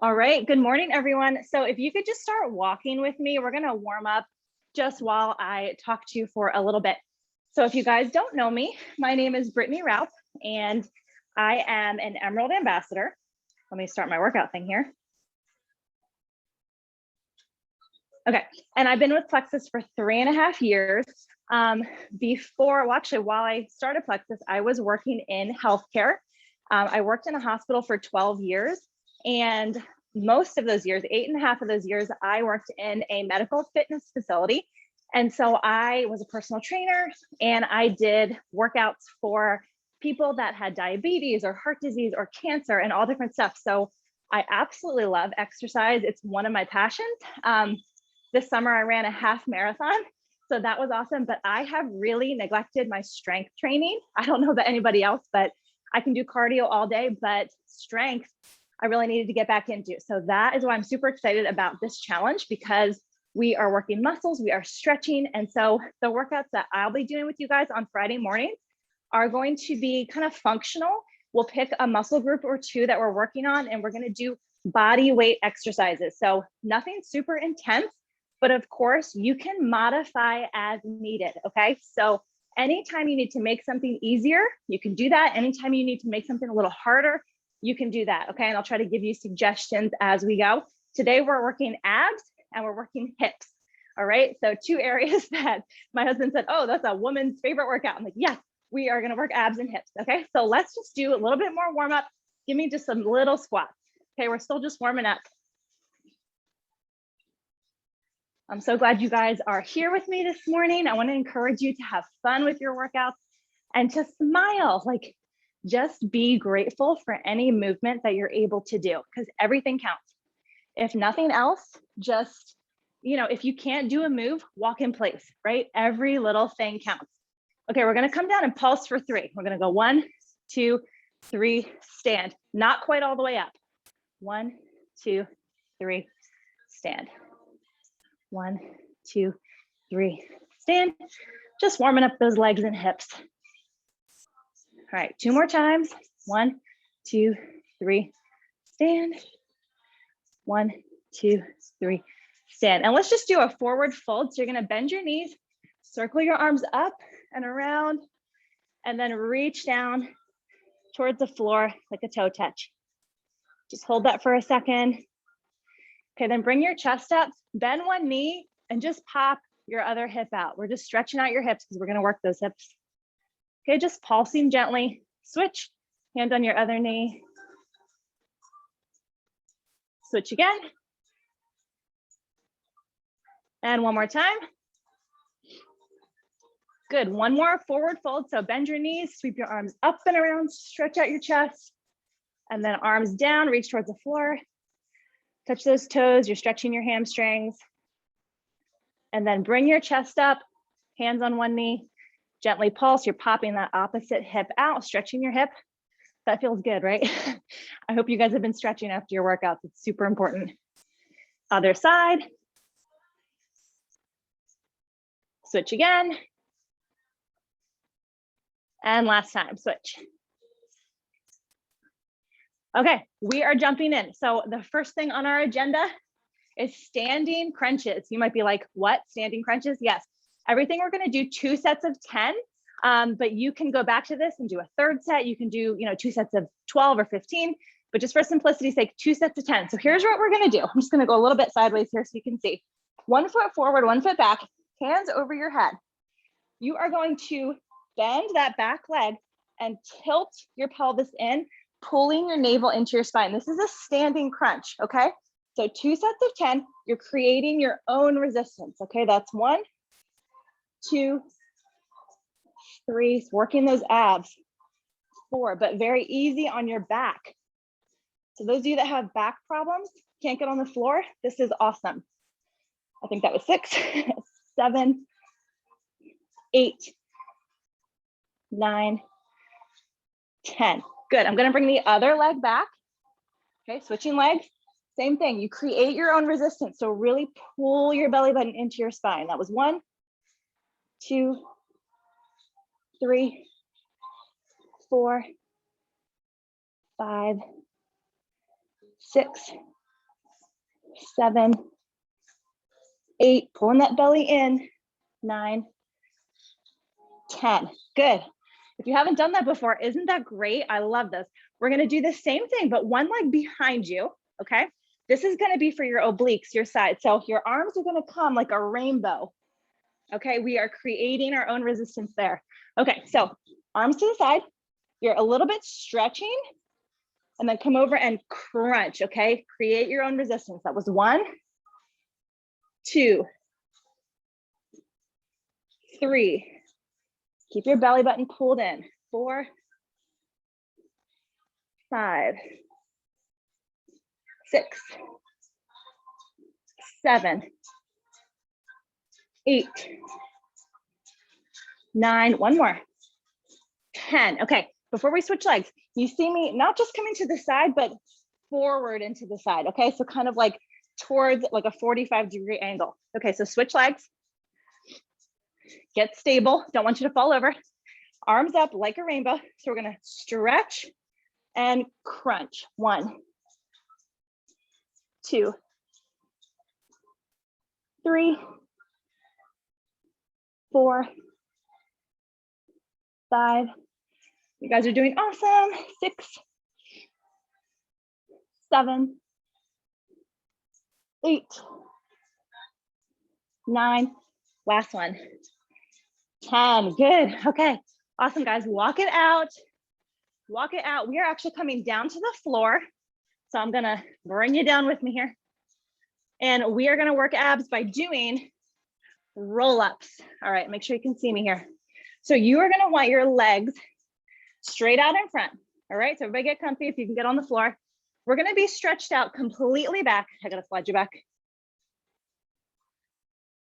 All right, good morning, everyone. So if you could just start walking with me, we're gonna warm up just while I talk to you for a little bit. So if you guys don't know me, my name is Brittany Raup, and I am an Emerald Ambassador. Let me start my workout thing here. Okay, and I've been with Plexus for 3.5 years. While I started Plexus, I was working in healthcare. I worked in a hospital for 12 years, and most of those years, 8.5 of those years, I worked in a medical fitness facility. And so I was a personal trainer, and I did workouts for people that had diabetes or heart disease or cancer and all different stuff. So I absolutely love exercise. It's one of my passions. This summer I ran a half marathon, so that was awesome, but I have really neglected my strength training. I don't know about anybody else, but I can do cardio all day, but strength, I really needed to get back into. So that is why I'm super excited about this challenge, because we are working muscles, we are stretching. And so the workouts that I'll be doing with you guys on Friday mornings are going to be kind of functional. We'll pick a muscle group or two that we're working on, and we're gonna do body weight exercises. So nothing super intense, but of course you can modify as needed, okay? So anytime you need to make something easier, you can do that. Anytime you need to make something a little harder, you can do that, okay? And I'll try to give you suggestions as we go. Today we're working abs and we're working hips, all right? So two areas that my husband said, oh, that's a woman's favorite workout. I'm like, yes, we are gonna work abs and hips, okay? So let's just do a little bit more warm up. Give me just some little squats. Okay, we're still just warming up. I'm so glad you guys are here with me this morning. I want to encourage you to have fun with your workouts and to smile. Like, just be grateful for any movement that you're able to do, because everything counts. If nothing else, just, if you can't do a move, walk in place, right? Every little thing counts. Okay, we're going to come down and pulse for 3. We're going to go 1, 2, 3, stand. Not quite all the way up. 1, 2, 3, stand. 1, 2, 3, stand. Just warming up those legs and hips. All right, 2 more times. 1, 2, 3, stand. 1, 2, 3, stand. And let's just do a forward fold. So you're gonna bend your knees, circle your arms up and around, and then reach down towards the floor like a toe touch. Just hold that for a second. Okay, then bring your chest up, bend one knee, and just pop your other hip out. We're just stretching out your hips because we're gonna work those hips. Okay, just pulsing gently. Switch, hand on your other knee. Switch again. And one more time. Good, one more forward fold. So bend your knees, sweep your arms up and around, stretch out your chest, and then arms down, reach towards the floor. Touch those toes, you're stretching your hamstrings. And then bring your chest up, hands on one knee, gently pulse. You're popping that opposite hip out, stretching your hip. That feels good, right? I hope you guys have been stretching after your workouts. It's super important. Other side. Switch again. And last time, switch. Okay, we are jumping in. So the first thing on our agenda is standing crunches. You might be like, what, standing crunches? Yes, everything we're gonna do 2 sets of 10, but you can go back to this and do a third set. You can do 2 sets of 12 or 15, but just for simplicity's sake, 2 sets of 10. So here's what we're gonna do. I'm just gonna go a little bit sideways here so you can see. 1 foot forward, 1 foot back, hands over your head. You are going to bend that back leg and tilt your pelvis in, pulling your navel into your spine. This is a standing crunch, okay? So 2 sets of 10, you're creating your own resistance, okay? That's 1, 2, 3, working those abs. 4, but very easy on your back. So those of you that have back problems, can't get on the floor, this is awesome. I think that was 6, 7, 8, 9, 10. Good, I'm gonna bring the other leg back. Okay, switching legs, same thing. You create your own resistance. So really pull your belly button into your spine. That was 1, 2, 3, 4, 5, 6, 7, 8, pulling that belly in, 9, 10. Good. If you haven't done that before, isn't that great? I love this. We're gonna do the same thing, but one leg behind you, okay? This is gonna be for your obliques, your side. So your arms are gonna come like a rainbow, okay? We are creating our own resistance there. Okay, so arms to the side. You're a little bit stretching and then come over and crunch, okay? Create your own resistance. That was 1, 2, 3. Keep your belly button pulled in. 4, 5, 6, 7, 8, 9, one more, 10. Okay, before we switch legs, you see me not just coming to the side, but forward into the side, okay? So kind of like towards like a 45-degree angle. Okay, so switch legs. Get stable, don't want you to fall over. Arms up like a rainbow. So we're gonna stretch and crunch. 1, 2, 3, 4, 5. You guys are doing awesome. 6, 7, 8, 9. Last one. 10. Good. Okay. Awesome, guys. Walk it out. Walk it out. We are actually coming down to the floor. So I'm going to bring you down with me here. And we are going to work abs by doing roll-ups. All right. Make sure you can see me here. So you are going to want your legs straight out in front. All right. So everybody get comfy if you can get on the floor. We're going to be stretched out completely back. I got to slide you back.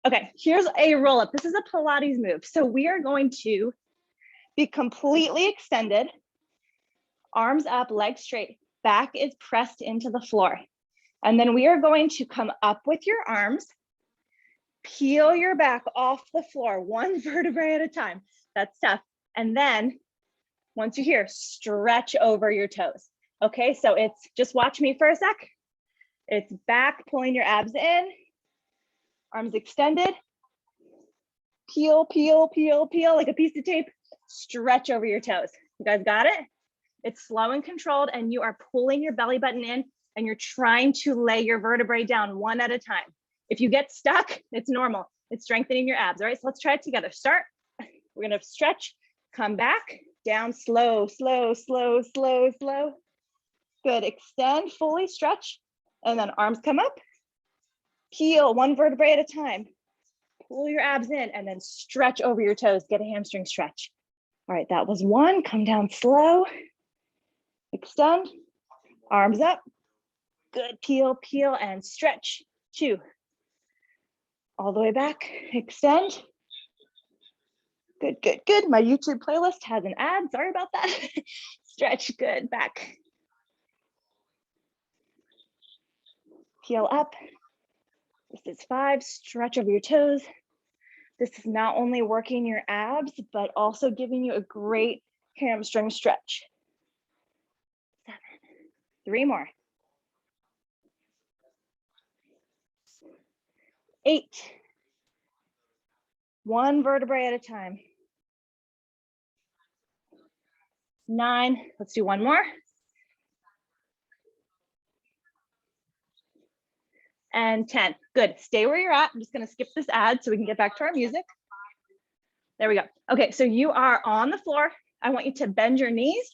Okay, here's a roll up. This is a Pilates move. So we are going to be completely extended, arms up, legs straight, back is pressed into the floor. And then we are going to come up with your arms, peel your back off the floor, one vertebrae at a time. That's tough. And then once you're here, stretch over your toes. Okay, so it's just watch me for a sec. It's back, pulling your abs in. Arms extended, peel, peel, peel, peel, like a piece of tape, stretch over your toes. You guys got it? It's slow and controlled, and you are pulling your belly button in, and you're trying to lay your vertebrae down one at a time. If you get stuck, it's normal. It's strengthening your abs, all right? So let's try it together. Start. We're gonna stretch, come back, down, slow, slow, slow, slow, slow. Good, extend, fully stretch, and then arms come up. Peel one vertebrae at a time. Pull your abs in and then stretch over your toes. Get a hamstring stretch. All right, that was 1. Come down slow. Extend. Arms up. Good. Peel, peel, and stretch. 2. All the way back. Extend. Good, good, good. My YouTube playlist has an ad. Sorry about that. Stretch. Good. Back. Peel up. This is 5, stretch over your toes. This is not only working your abs, but also giving you a great hamstring stretch. 7, 3 more. 8, 1 vertebrae at a time. 9, let's do 1 more. And 10, good. Stay where you're at. I'm just gonna skip this ad so we can get back to our music. There we go. Okay, so you are on the floor. I want you to bend your knees.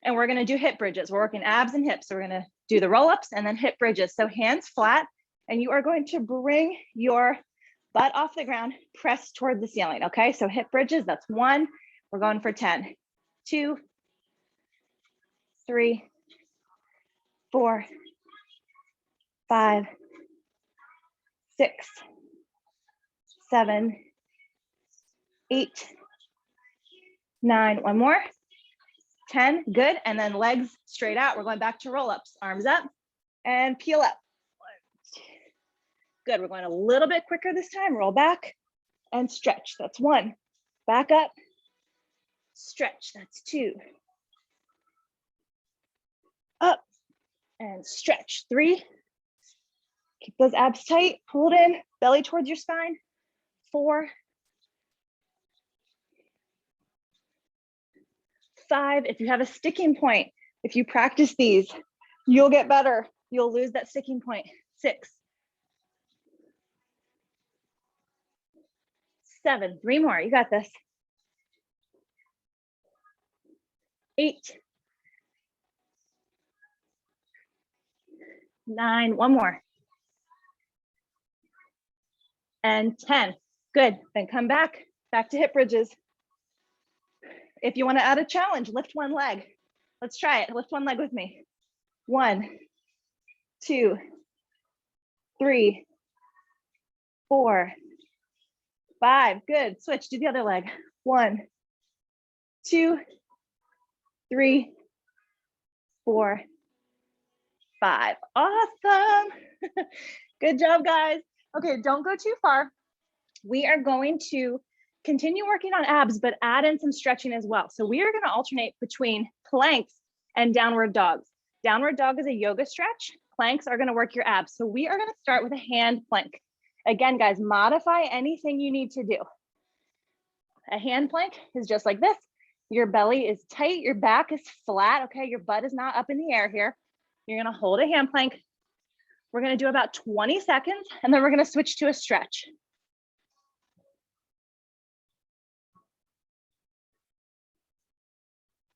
And we're gonna do hip bridges. We're working abs and hips. So we're gonna do the roll-ups and then hip bridges. So hands flat, and you are going to bring your butt off the ground, press toward the ceiling, okay? So hip bridges, that's 1. We're going for 10. 2, 3, 4, 5, 6, 7, 8, 9, 1 more, 10, good. And then legs straight out. We're going back to roll-ups, arms up and peel up. Good, we're going a little bit quicker this time. Roll back and stretch, that's 1. Back up, stretch, that's 2. Up and stretch, 3, Keep those abs tight, pull it in, belly towards your spine. 4, 5. If you have a sticking point, if you practice these, you'll get better. You'll lose that sticking point. 6, 7, 3 more. You got this. 8, 9, 1 more. And 10. Good. Then come back to hip bridges. If you want to add a challenge, lift one leg. Let's try it. Lift one leg with me. 1, 2, 3, 4, 5. Good. Switch. Do the other leg. 1, 2, 3, 4, 5. Awesome. Good job, guys. Okay, don't go too far. We are going to continue working on abs, but add in some stretching as well. So we are going to alternate between planks and downward dogs. Downward dog is a yoga stretch. Planks are going to work your abs. So we are going to start with a hand plank. Again, guys, modify anything you need to do. A hand plank is just like this. Your belly is tight, your back is flat, okay? Your butt is not up in the air here. You're going to hold a hand plank. We're going to do about 20 seconds, and then we're going to switch to a stretch.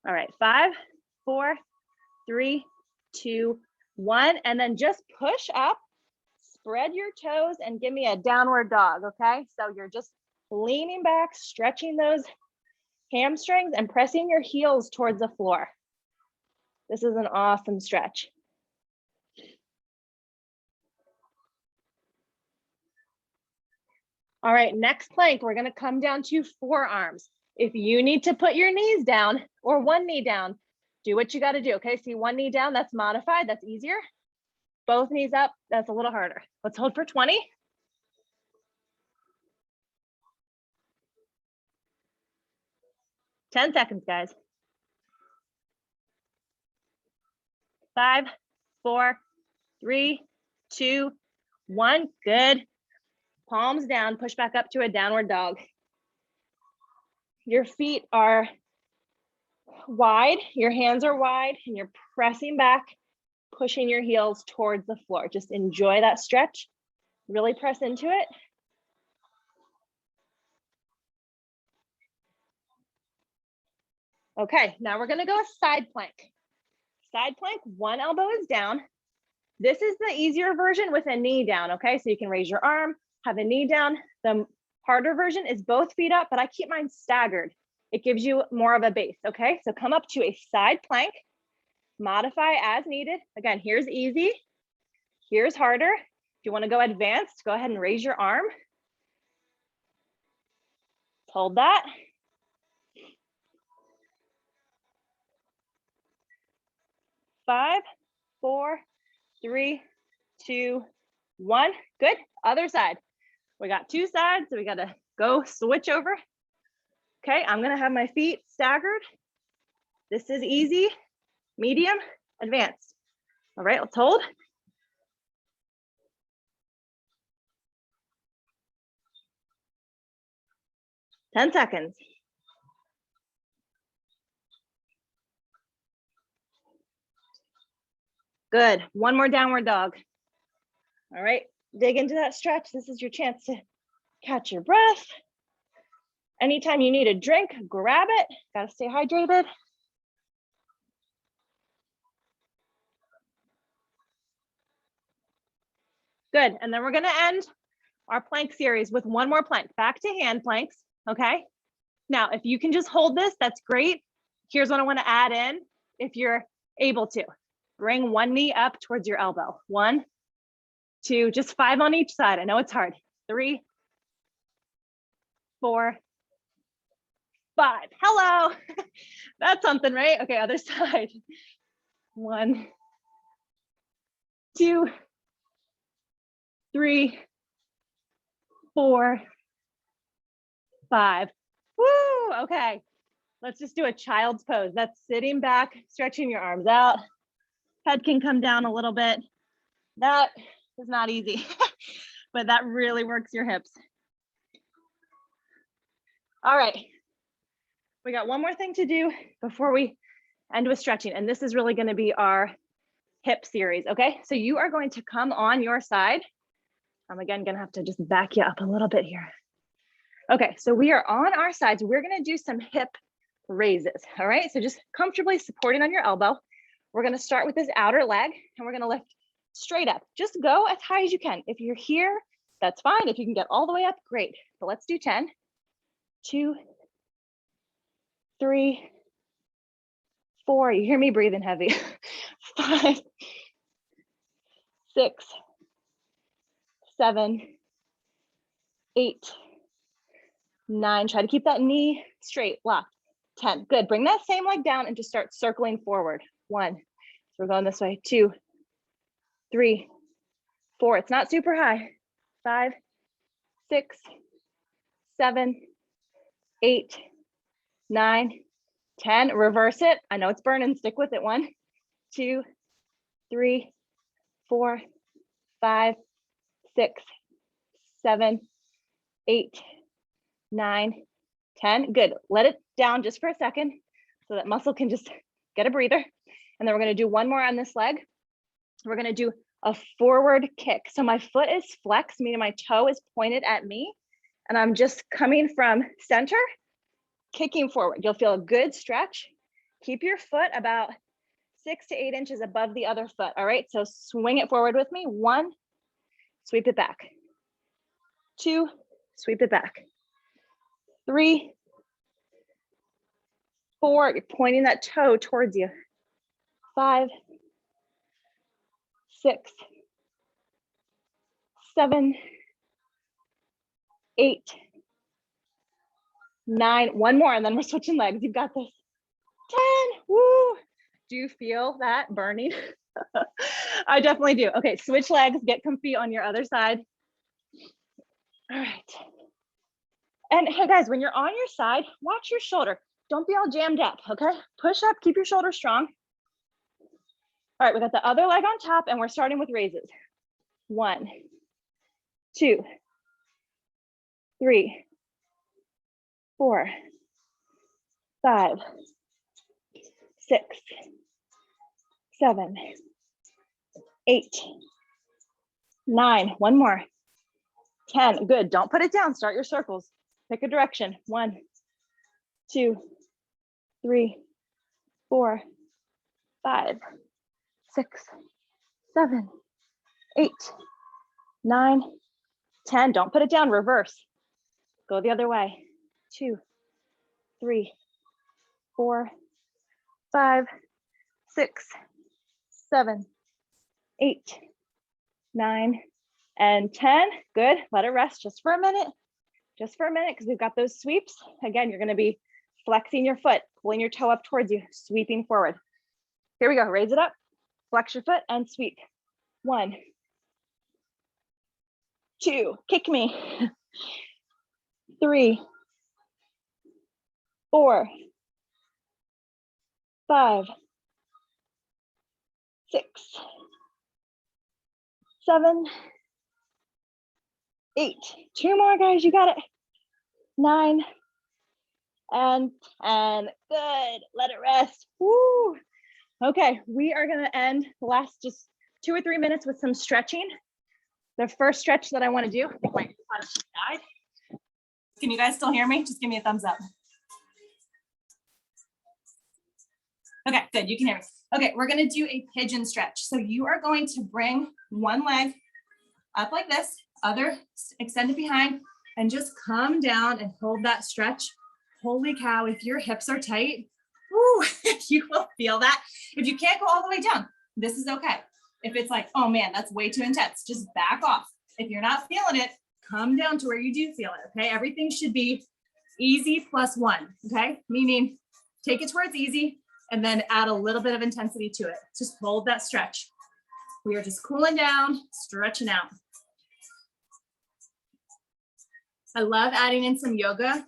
All right, 5, 4, 3, 2, 1, and then just push up, spread your toes, and give me a downward dog, okay? So you're just leaning back, stretching those hamstrings and pressing your heels towards the floor. This is an awesome stretch. All right, next plank, we're gonna come down to forearms. If you need to put your knees down or one knee down, do what you gotta do, okay? See, one knee down, that's modified, that's easier. Both knees up, that's a little harder. Let's hold for 20. Ten seconds, guys. 5, 4, 3, 2, 1, good. Palms down, push back up to a downward dog. Your feet are wide, your hands are wide, and you're pressing back, pushing your heels towards the floor. Just enjoy that stretch. Really press into it. Okay, now we're gonna go a side plank. Side plank, one elbow is down. This is the easier version with a knee down, okay? So you can raise your arm, have a knee down. The harder version is both feet up, but I keep mine staggered. It gives you more of a base, okay? So come up to a side plank, modify as needed. Again, here's easy, here's harder. If you wanna go advanced, go ahead and raise your arm. Hold that. Five, 4, 3, 2, 1. Good. Other side. We got two sides, so we got to go switch over. Okay, I'm going to have my feet staggered. This is easy, medium, advanced. All right, let's hold. Ten seconds. Good. One more downward dog. All right, dig into that stretch. This is your chance to catch your breath. Anytime you need a drink, grab it. Got to stay hydrated. Good. And then we're going to end our plank series with one more plank. Back to hand planks. Okay. Now, if you can just hold this, that's great. Here's what I want to add in if you're able to. Bring one knee up towards your elbow. 1, 2, just 5 on each side. I know it's hard. 3, 4, 5. Hello. That's something, right? Okay, other side. 1, 2, 3, 4, 5. Woo, okay. Let's just do a child's pose. That's sitting back, stretching your arms out. Head can come down a little bit. That is not easy, but that really works your hips. All right, we got one more thing to do before we end with stretching, and this is really going to be our hip series. Okay, so you are going to come on your side. I'm again gonna have to just back you up a little bit here. Okay, so we are on our sides. We're gonna do some hip raises. All right, so just comfortably supporting on your elbow. We're gonna start with this outer leg and we're gonna lift straight up. Just go as high as you can. If you're here, that's fine. If you can get all the way up, great. But let's do 10, 2, 3, 4. You hear me breathing heavy. 5, 6, 7, 8, 9. Try to keep that knee straight, locked. 10. Good. Bring that same leg down and just start circling forward. 1. So we're going this way. 2, 3, 4. It's not super high. 5, 6, 7, 8, 9, 10. Reverse it. I know it's burning. Stick with it. 1, 2, 3, 4, 5, 6, 7, 8, 9, 10. Good. Let it down just for a second so that muscle can just get a breather. And then we're going to do one more on this leg. We're going to do a forward kick. So my foot is flexed, meaning my toe is pointed at me. And I'm just coming from center, kicking forward. You'll feel a good stretch. Keep your foot about 6 to 8 inches above the other foot. All right. So swing it forward with me. 1, sweep it back. 2, sweep it back. 3, 4, you're pointing that toe towards you. 5, 6, 7, 8, 9. One more, and then we're switching legs. You've got this. 10. Woo! Do you feel that burning? I definitely do. Okay, switch legs. Get comfy on your other side. All right. And hey guys, when you're on your side, watch your shoulder. Don't be all jammed up, okay? Push up, keep your shoulder strong. All right, we got the other leg on top and we're starting with raises. 1, 2, 3, 4, 5, 6, 7, 8, 9. One more. 10. Good. Don't put it down. Start your circles. Pick a direction. 1, 2, 3, 4, 5, 6, 7, 8, 9, 10. Don't put it down. Reverse. Go the other way. 2, 3, 4, 5, 6, 7, 8, 9, and 10. Good. Let it rest just for a minute. Just for a minute, because we've got those sweeps. Again, you're going to be flexing your foot, pulling your toe up towards you, sweeping forward. Here we go. Raise it up, flex your foot, and sweep. 1, 2, kick me. 3, 4, 5, 6, 7, 8. 2 more, guys. You got it. 9 and 10. Good. Let it rest. Woo. Okay, we are going to end the last just 2 or 3 minutes with some stretching. The first stretch that I want to do, I think my punch died. Can you guys still hear me? Just give me a thumbs up. Okay, good. You can hear me. Okay, we're going to do a pigeon stretch. So you are going to bring one leg up like this, other extend it behind, and just come down and hold that stretch. Holy cow, if your hips are tight, woo, you will feel that. If you can't go all the way down, this is okay. If it's like, oh man, that's way too intense, just back off. If you're not feeling it, come down to where you do feel it, okay? Everything should be easy +1, okay? Meaning take it towards easy and then add a little bit of intensity to it. Just hold that stretch. We are just cooling down, stretching out. I love adding in some yoga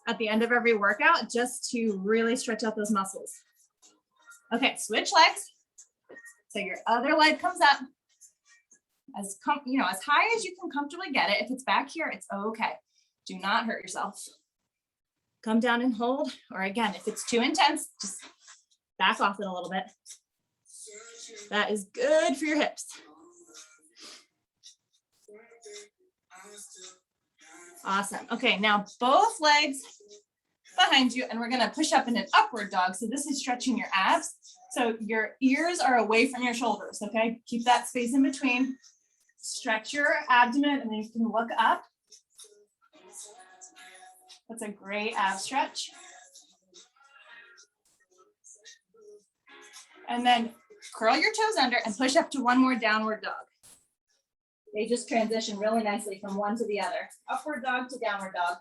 at the end of every workout just to really stretch out those muscles. Okay, switch legs. So your other leg comes up. as high as you can comfortably get it. If it's back here, it's okay. Do not hurt yourself. Come down and hold, or again, if it's too intense, just back off it a little bit. That is good for your hips. Awesome. Okay, now both legs behind you, and we're gonna push up in an upward dog. So this is stretching your abs. So your ears are away from your shoulders, okay? Keep that space in between. Stretch your abdomen, and then you can look up. That's a great ab stretch. And then curl your toes under and push up to one more downward dog. They just transition really nicely from one to the other. Upward dog to downward dog.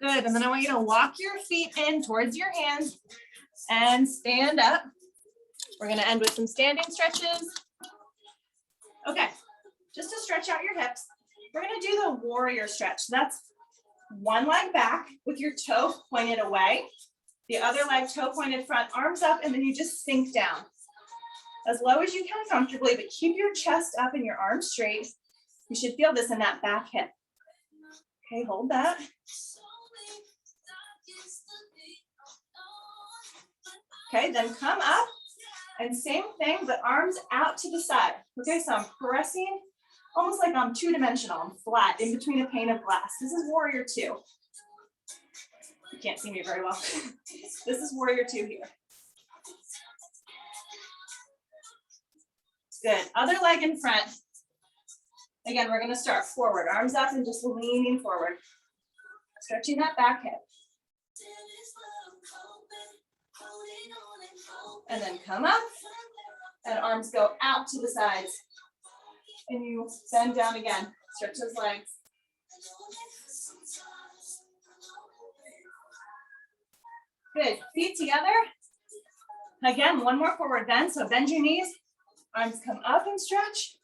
Good, and then I want you to walk your feet in towards your hands and stand up. We're gonna end with some standing stretches. Okay, just to stretch out your hips, we're gonna do the warrior stretch. So that's one leg back with your toe pointed away, the other leg toe pointed front, arms up, and then you just sink down as low as you can comfortably, but keep your chest up and your arms straight. You should feel this in that back hip. Okay, hold that. Okay, then come up and same thing, but arms out to the side. Okay, so I'm pressing almost like I'm two-dimensional. I'm flat in between a pane of glass. This is warrior 2. You can't see me very well. This is warrior 2 here. Good, other leg in front. Again, we're gonna start forward, arms up and just leaning forward. Stretching that back hip. And then come up, and arms go out to the sides. And you bend down again, stretch those legs. Good, feet together. Again, one more forward bend, so bend your knees, arms come up and stretch,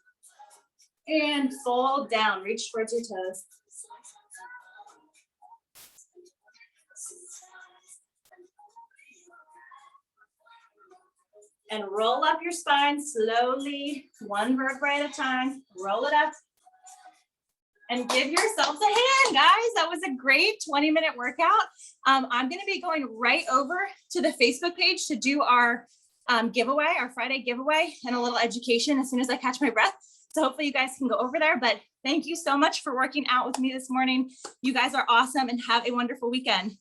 and fold down, reach towards your toes. And roll up your spine slowly, one vertebrae at a time. Roll it up. And give yourselves a hand, guys. That was a great 20-minute workout. I'm gonna be going right over to the Facebook page to do our giveaway, our Friday giveaway, and a little education as soon as I catch my breath. So hopefully you guys can go over there, but thank you so much for working out with me this morning. You guys are awesome and have a wonderful weekend.